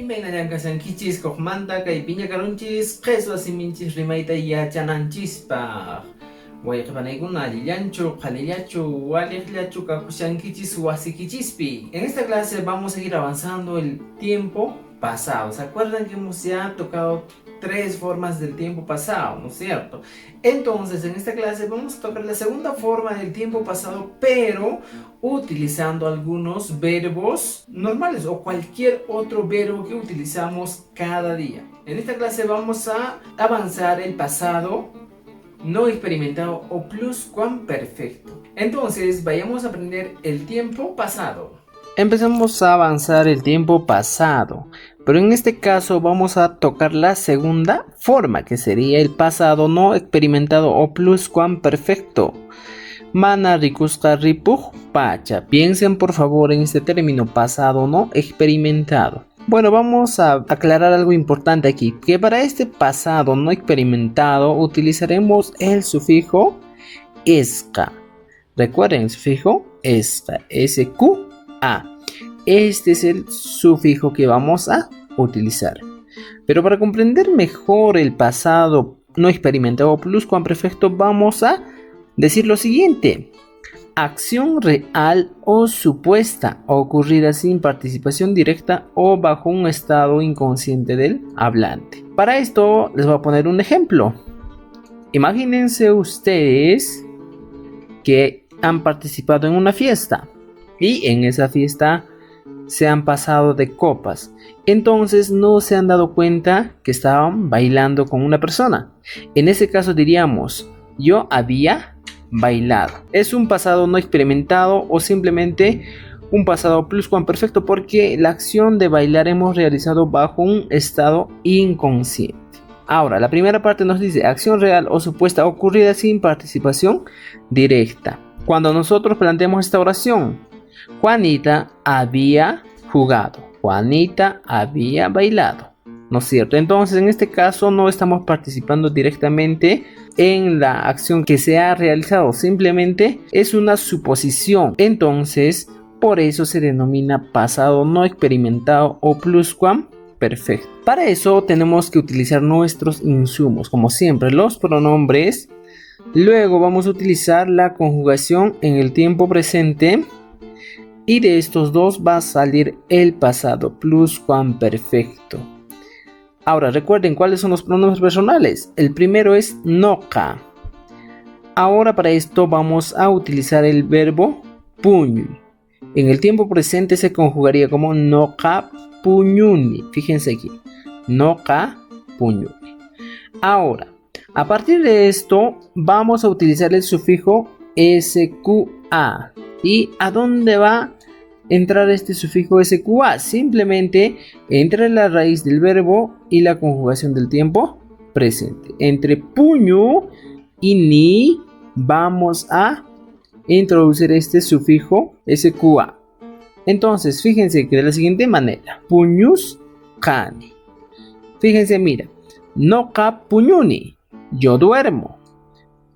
Imaynallankasan kichis koqmanta kay piñakarunchis qeswa siminchis rimayta yachananchispaq. Wayqipanaykuna allillanchu, qhalillachu, waliqllachu kakushankichis wasikichispi. En esta clase vamos a ir avanzando el tiempo pasado. ¿Se acuerdan que hemos ya tocado tres formas del tiempo pasado, no es cierto? Entonces, en esta clase vamos a tocar la segunda forma del tiempo pasado, pero utilizando algunos verbos normales o cualquier otro verbo que utilizamos cada día. En esta clase vamos a avanzar el pasado no experimentado o pluscuamperfecto. Entonces, vayamos a aprender el tiempo pasado. Empezamos a avanzar el tiempo pasado, pero en este caso vamos a tocar la segunda forma, que sería el pasado no experimentado o pluscuamperfecto. Mana rikusqa ripuq pacha. Piensen por favor en este término, pasado no experimentado. Bueno, vamos a aclarar algo importante aquí, que para este pasado no experimentado utilizaremos el sufijo esca. Recuerden el sufijo esca, SQA. Este es el sufijo que vamos a utilizar. Pero para comprender mejor el pasado no experimentado pluscuamperfecto vamos a decir lo siguiente: acción real o supuesta ocurrida sin participación directa o bajo un estado inconsciente del hablante. Para esto les voy a poner un ejemplo. Imagínense ustedes que han participado en una fiesta y en esa fiesta se han pasado de copas. Entonces no se han dado cuenta que estaban bailando con una persona. En ese caso diríamos: yo había bailado. Es un pasado no experimentado o simplemente un pasado pluscuamperfecto porque la acción de bailar hemos realizado bajo un estado inconsciente. Ahora, la primera parte nos dice acción real o supuesta ocurrida sin participación directa. Cuando nosotros planteamos esta oración: Juanita había jugado, Juanita había bailado, ¿no es cierto? Entonces en este caso no estamos participando directamente en la acción que se ha realizado, simplemente es una suposición. Entonces por eso se denomina pasado no experimentado o pluscuamperfecto. Para eso tenemos que utilizar nuestros insumos, como siempre los pronombres. Luego vamos a utilizar la conjugación en el tiempo presente. Y de estos dos va a salir el pasado pluscuamperfecto. Ahora recuerden cuáles son los pronombres personales. El primero es noca. Ahora para esto vamos a utilizar el verbo puñu. En el tiempo presente se conjugaría como noca puñuni. Fíjense aquí. Noca puñuni. Ahora, a partir de esto vamos a utilizar el sufijo SQA. ¿Y a dónde va a entrar este sufijo SQA? Simplemente entra en la raíz del verbo y la conjugación del tiempo presente. Entre puño y ni vamos a introducir este sufijo SQA. Entonces, fíjense que de la siguiente manera: puñus kani. Fíjense, mira, noka puñuni, yo duermo.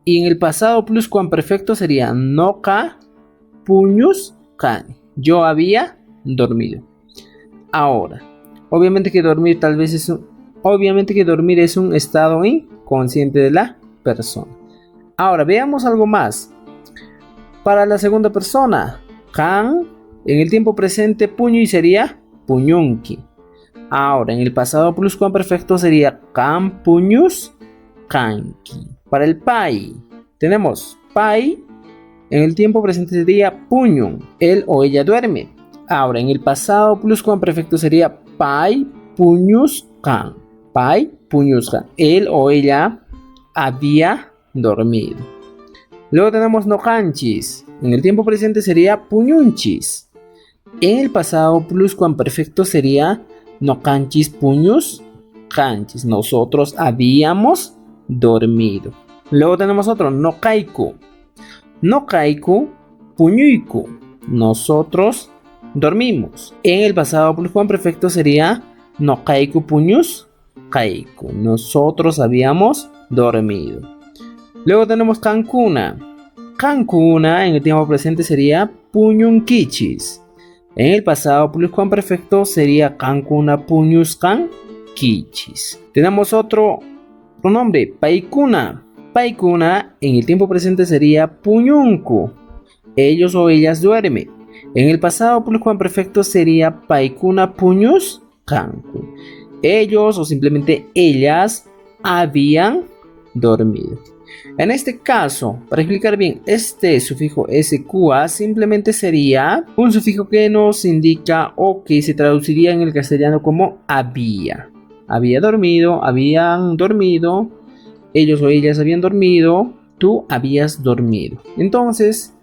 Y en el pasado pluscuamperfecto sería noka puñus kani, yo había dormido. Ahora, obviamente que dormir es un estado inconsciente de la persona. Ahora veamos algo más. Para la segunda persona, kan, en el tiempo presente puño y sería puñunki. Ahora en el pasado pluscuamperfecto sería kan puñus kanki. Para el pai tenemos pai. En el tiempo presente sería puñun, él o ella duerme. Ahora en el pasado pluscuamperfecto sería pai puñus kan. Pai puñus kan, él o ella había dormido. Luego tenemos nocanchis. En el tiempo presente sería puñunchis. En el pasado pluscuamperfecto sería nocanchis puñus canchis, nosotros habíamos dormido. Luego tenemos otro, nokaiku. Nokaiku puñuiku, nosotros dormimos. En el pasado pluscuamperfecto sería nokaiku puñus kaiku, nosotros habíamos dormido. Luego tenemos cancuna. Cancuna en el tiempo presente sería puñunkichis. En el pasado pluscuamperfecto sería kankuna puñuskan kichis. Tenemos otro pronombre, paikuna. Paikuna en el tiempo presente sería puñunku. Ellos o ellas duermen. En el pasado pluscuamperfecto sería paikuna puñus kanku. Ellos o simplemente ellas habían dormido. En este caso, para explicar bien, este sufijo SQA simplemente sería un sufijo que nos indica o que se traduciría en el castellano como había. Había dormido, habían dormido, ellos o ellas habían dormido, tú habías dormido. Entonces,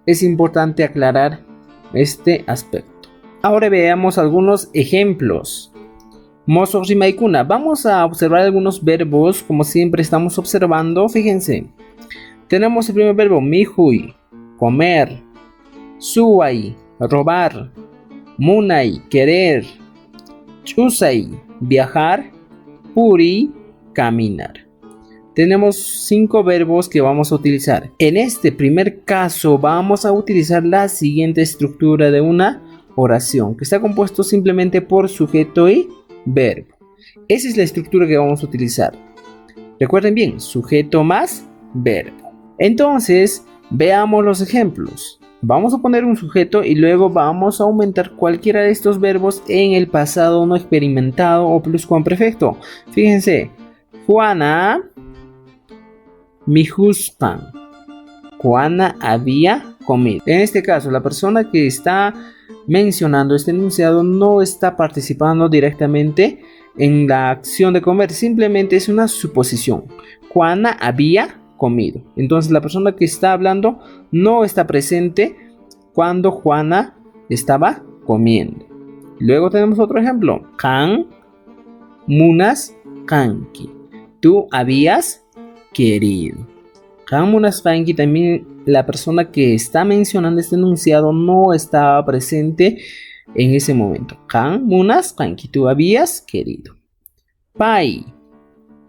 es importante aclarar este aspecto. Ahora veamos algunos ejemplos. Mozo rimaikuna. Vamos a observar algunos verbos como siempre estamos observando. Fíjense. Tenemos el primer verbo mihui, comer, suai, robar, munai, querer, chusai, viajar, puri, caminar. Tenemos 5 verbos que vamos a utilizar. En este primer caso vamos a utilizar la siguiente estructura de una oración que está compuesto simplemente por sujeto y verbo. Esa es la estructura que vamos a utilizar. Recuerden bien, sujeto más verbo. Entonces, veamos los ejemplos. Vamos a poner un sujeto y luego vamos a aumentar cualquiera de estos verbos en el pasado no experimentado o pluscuamperfecto. Fíjense, Juana mijuspan. Juana había comido. En este caso, la persona que está mencionando este enunciado no está participando directamente en la acción de comer, simplemente es una suposición. Juana había comido. Entonces la persona que está hablando no está presente cuando Juana estaba comiendo. Luego tenemos otro ejemplo. Kan munas kanki. Tú habías querido. Kan munas kanki, también la persona que está mencionando este enunciado no estaba presente en ese momento. Kan munas kanki. Tú habías querido. Pai.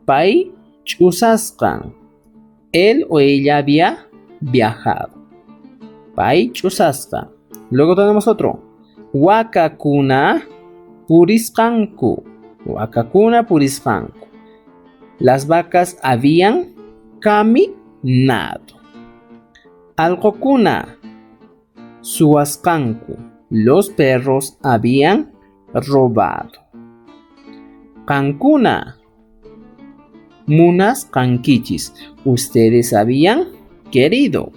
Pai chusaskan. Él o ella había viajado. Pai chusaskan. Luego tenemos otro. Wakakuna puriskanku. Wakakuna puriskanku. Las vacas habían caminado. Algokuna suaskanku. Los perros habían robado. Kankuna munas kankichis. Ustedes habían querido.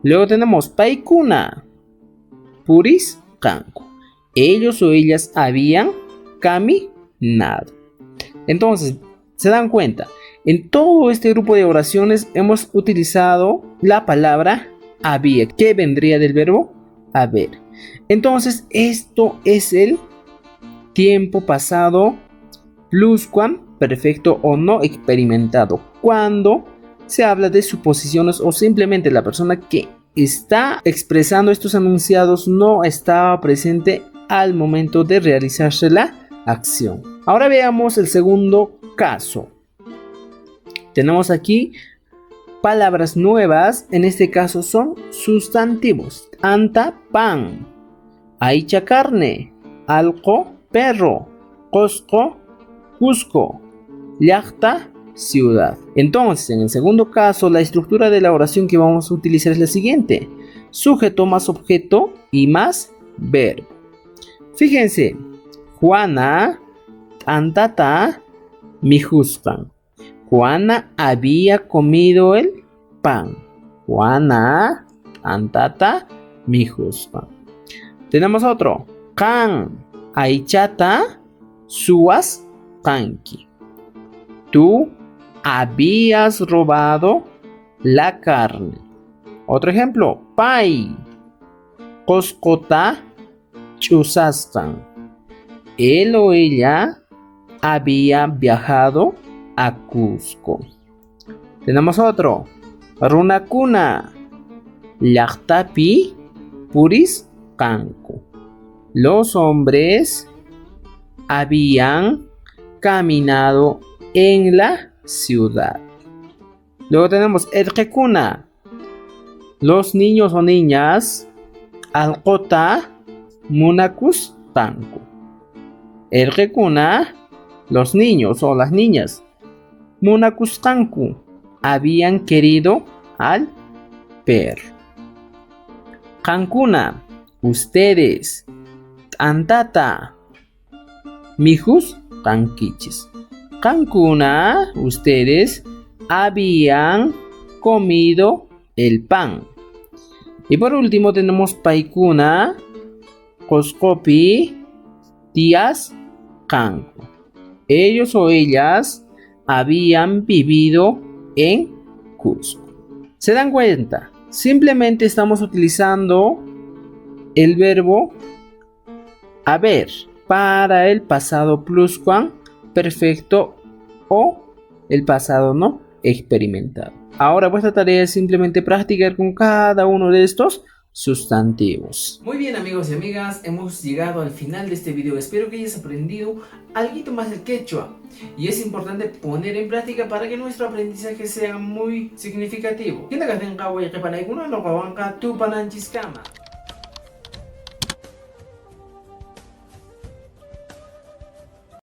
Luego tenemos paikuna puris kanku. Ellos o ellas habían caminado. Entonces, se dan cuenta, en todo este grupo de oraciones hemos utilizado la palabra había, que vendría del verbo haber. Entonces, esto es el tiempo pasado pluscuamperfecto o no experimentado, cuando se habla de suposiciones o simplemente la persona que está expresando estos enunciados no estaba presente al momento de realizarse la acción. Ahora veamos el segundo caso. Tenemos aquí palabras nuevas, en este caso son sustantivos. Anta, pan. Aicha, carne. Alco, perro. Cosco, Cusco. Llacta, ciudad. Entonces, en el segundo caso, la estructura de la oración que vamos a utilizar es la siguiente. Sujeto más objeto y más verbo. Fíjense. Juana, antata, mijuspan. Juana había comido el pan. Juana, antata, mijuspan. Tenemos otro. Kan, aichata, suas, kanki. Tú habías robado la carne. Otro ejemplo. Pai, koskota, chusastan. Él o ella había viajado a Cusco. Tenemos otro. Runakuna, llaqtapi, puris, kanku. Los hombres habían caminado en la ciudad. Luego tenemos Erkekuna. Los niños o niñas alqota munakusqanku. Erqekuna, los niños o las niñas, munakusqanku, habían querido al perro. Qankuna, ustedes, t'antata, mijus qankichis. Qankuna, ustedes, habían comido el pan. Y por último tenemos paikuna, qosqopi, tías, qanku. Ellos o ellas habían vivido en Cusco. ¿Se dan cuenta? Simplemente estamos utilizando el verbo haber para el pasado pluscuamperfecto o el pasado no experimentado. Ahora vuestra tarea es simplemente practicar con cada uno de estos sustantivos. Muy bien, amigos y amigas, hemos llegado al final de este video. Espero que hayas aprendido algo más del quechua. Y es importante poner en práctica para que nuestro aprendizaje sea muy significativo.